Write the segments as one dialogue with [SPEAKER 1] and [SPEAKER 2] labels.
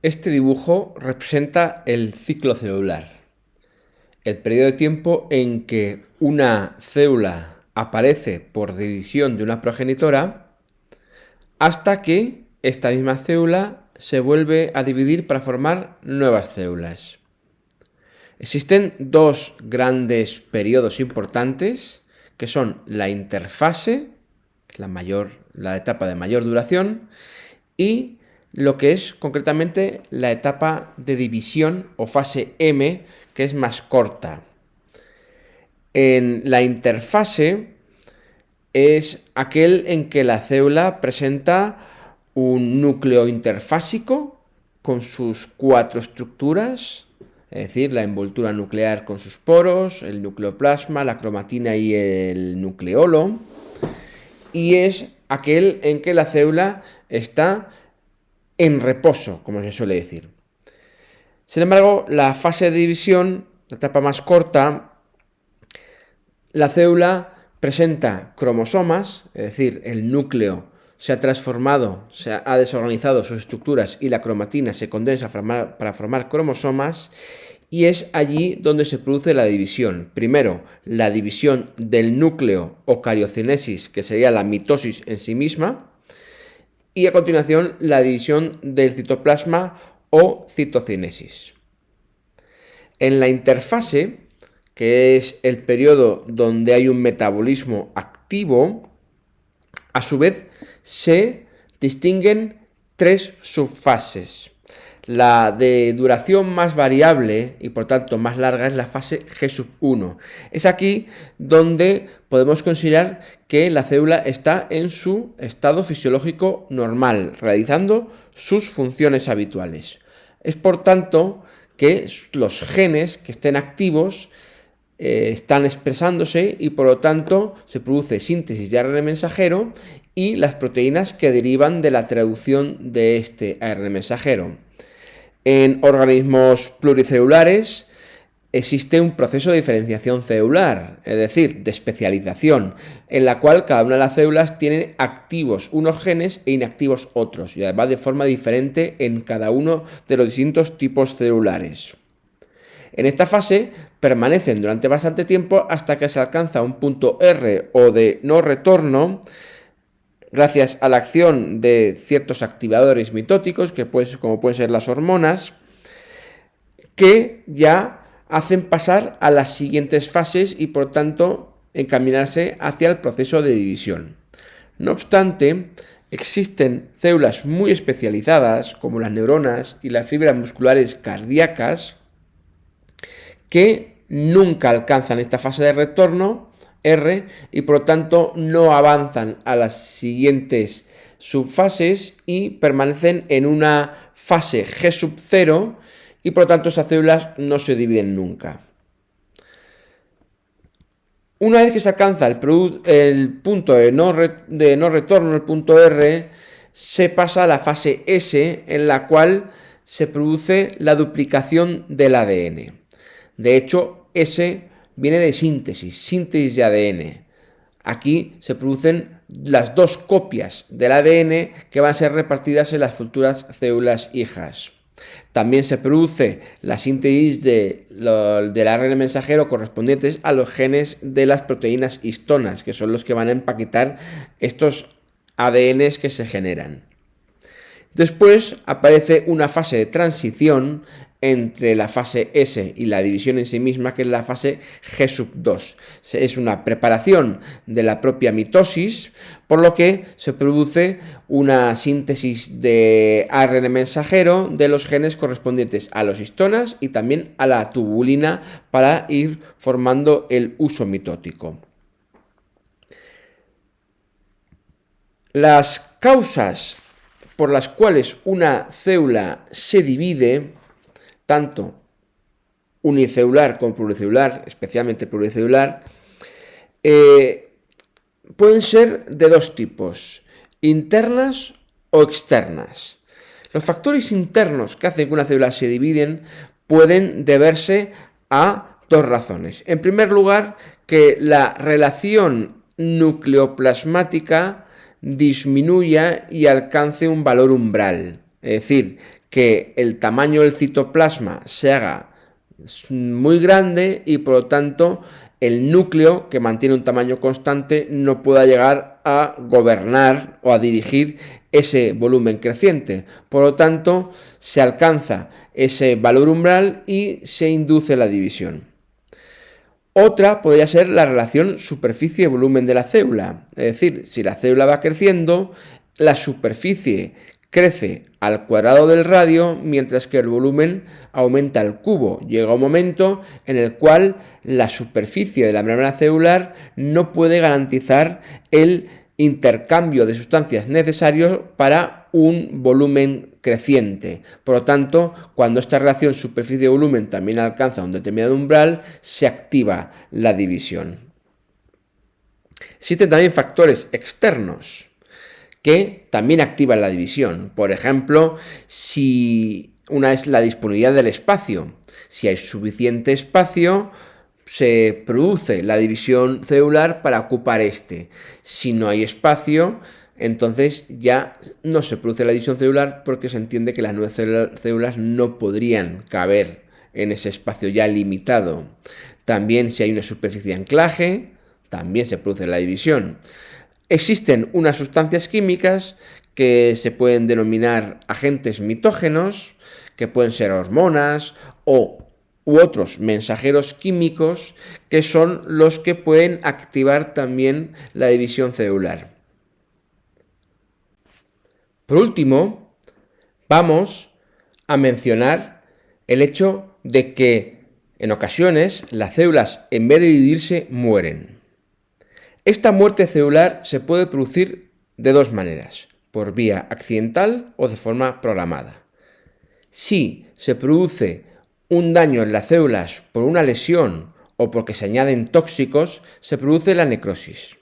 [SPEAKER 1] Este dibujo representa el ciclo celular, el periodo de tiempo en que una célula aparece por división de una progenitora hasta que esta misma célula se vuelve a dividir para formar nuevas células. Existen dos grandes periodos importantes que son la interfase, la etapa de mayor duración, y lo que es concretamente la etapa de división o fase M, que es más corta. En la interfase es aquel en que la célula presenta un núcleo interfásico con sus 4 estructuras, es decir, la envoltura nuclear con sus poros, el nucleoplasma, la cromatina y el nucleolo, y es aquel en que la célula está en reposo, como se suele decir. Sin embargo, la fase de división, la etapa más corta, la célula presenta cromosomas, es decir, el núcleo se ha transformado, se ha desorganizado sus estructuras y la cromatina se condensa para formar cromosomas, y es allí donde se produce la división. Primero, la división del núcleo o cariocinesis, que sería la mitosis en sí misma, y a continuación la división del citoplasma o citocinesis. En la interfase, que es el periodo donde hay un metabolismo activo, a su vez se distinguen 3 subfases. La de duración más variable y por tanto más larga es la fase G1. Es aquí donde podemos considerar que la célula está en su estado fisiológico normal, realizando sus funciones habituales. Es por tanto que los genes que estén activos están expresándose y por lo tanto se produce síntesis de ARN mensajero y las proteínas que derivan de la traducción de este ARN mensajero. En organismos pluricelulares existe un proceso de diferenciación celular, es decir, de especialización, en la cual cada una de las células tiene activos unos genes e inactivos otros, y además de forma diferente en cada uno de los distintos tipos celulares. En esta fase permanecen durante bastante tiempo hasta que se alcanza un punto R o de no retorno, gracias a la acción de ciertos activadores mitóticos, como pueden ser las hormonas, que ya hacen pasar a las siguientes fases y por tanto encaminarse hacia el proceso de división. No obstante, existen células muy especializadas, como las neuronas y las fibras musculares cardíacas, que nunca alcanzan esta fase de retorno R y por lo tanto no avanzan a las siguientes subfases y permanecen en una fase G0 y por lo tanto esas células no se dividen nunca. Una vez que se alcanza el punto de no retorno, el punto R, se pasa a la fase S, en la cual se produce la duplicación del ADN. De hecho, S viene de síntesis de ADN. Aquí se producen las 2 copias del ADN que van a ser repartidas en las futuras células hijas. También se produce la síntesis del ARN mensajero correspondientes a los genes de las proteínas histonas, que son los que van a empaquetar estos ADNs que se generan. Después aparece una fase de transición entre la fase S y la división en sí misma, que es la fase G2. Es una preparación de la propia mitosis, por lo que se produce una síntesis de ARN mensajero de los genes correspondientes a los histonas y también a la tubulina para ir formando el uso mitótico. Las causas por las cuales una célula se divide, tanto unicelular como pluricelular, especialmente pluricelular, pueden ser de 2 tipos, internas o externas. Los factores internos que hacen que una célula se dividen pueden deberse a 2 razones. En primer lugar, que la relación nucleoplasmática disminuya y alcance un valor umbral. Es decir, que el tamaño del citoplasma se haga muy grande y por lo tanto el núcleo, que mantiene un tamaño constante, no pueda llegar a gobernar o a dirigir ese volumen creciente. Por lo tanto, se alcanza ese valor umbral y se induce la división. Otra podría ser la relación superficie-volumen de la célula. Es decir, si la célula va creciendo, la superficie crece al cuadrado del radio, mientras que el volumen aumenta al cubo. Llega un momento en el cual la superficie de la membrana celular no puede garantizar el intercambio de sustancias necesarios para un volumen creciente. Por lo tanto, cuando esta relación superficie-volumen también alcanza un determinado umbral, se activa la división. Existen también factores externos que también activan la división. Por ejemplo, si una es la disponibilidad del espacio. Si hay suficiente espacio, se produce la división celular para ocupar este. Si no hay espacio, entonces ya no se produce la división celular porque se entiende que las nuevas células no podrían caber en ese espacio ya limitado. También si hay una superficie de anclaje, también se produce la división. Existen unas sustancias químicas que se pueden denominar agentes mitógenos, que pueden ser hormonas u otros mensajeros químicos, que son los que pueden activar también la división celular. Por último, vamos a mencionar el hecho de que en ocasiones las células, en vez de dividirse, mueren. Esta muerte celular se puede producir de dos maneras, por vía accidental o de forma programada. Si se produce un daño en las células por una lesión o porque se añaden tóxicos, se produce la necrosis,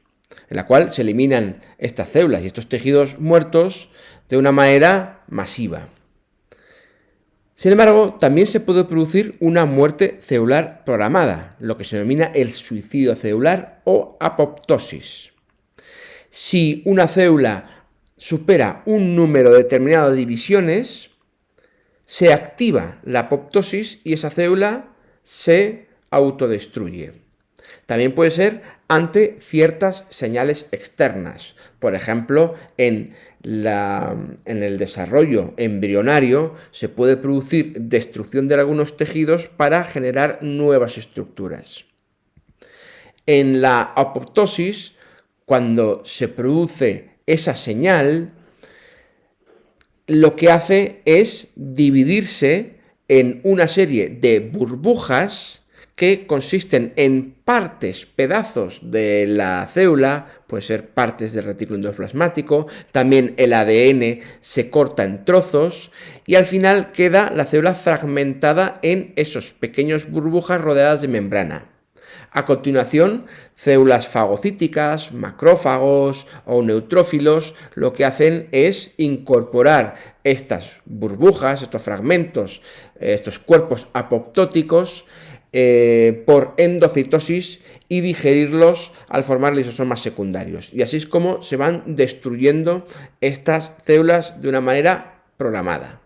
[SPEAKER 1] en la cual se eliminan estas células y estos tejidos muertos de una manera masiva. Sin embargo, también se puede producir una muerte celular programada, lo que se denomina el suicidio celular o apoptosis. Si una célula supera un número determinado de divisiones, se activa la apoptosis y esa célula se autodestruye. También puede ser ante ciertas señales externas. Por ejemplo, en el desarrollo embrionario se puede producir destrucción de algunos tejidos para generar nuevas estructuras. En la apoptosis, cuando se produce esa señal, lo que hace es dividirse en una serie de burbujas que consisten en partes, pedazos de la célula, puede ser partes del retículo endoplasmático, también el ADN se corta en trozos y al final queda la célula fragmentada en esos pequeños burbujas rodeadas de membrana. A continuación, células fagocíticas, macrófagos o neutrófilos lo que hacen es incorporar estas burbujas, estos fragmentos, estos cuerpos apoptóticos por endocitosis y digerirlos al formar lisosomas secundarios. Y así es como se van destruyendo estas células de una manera programada.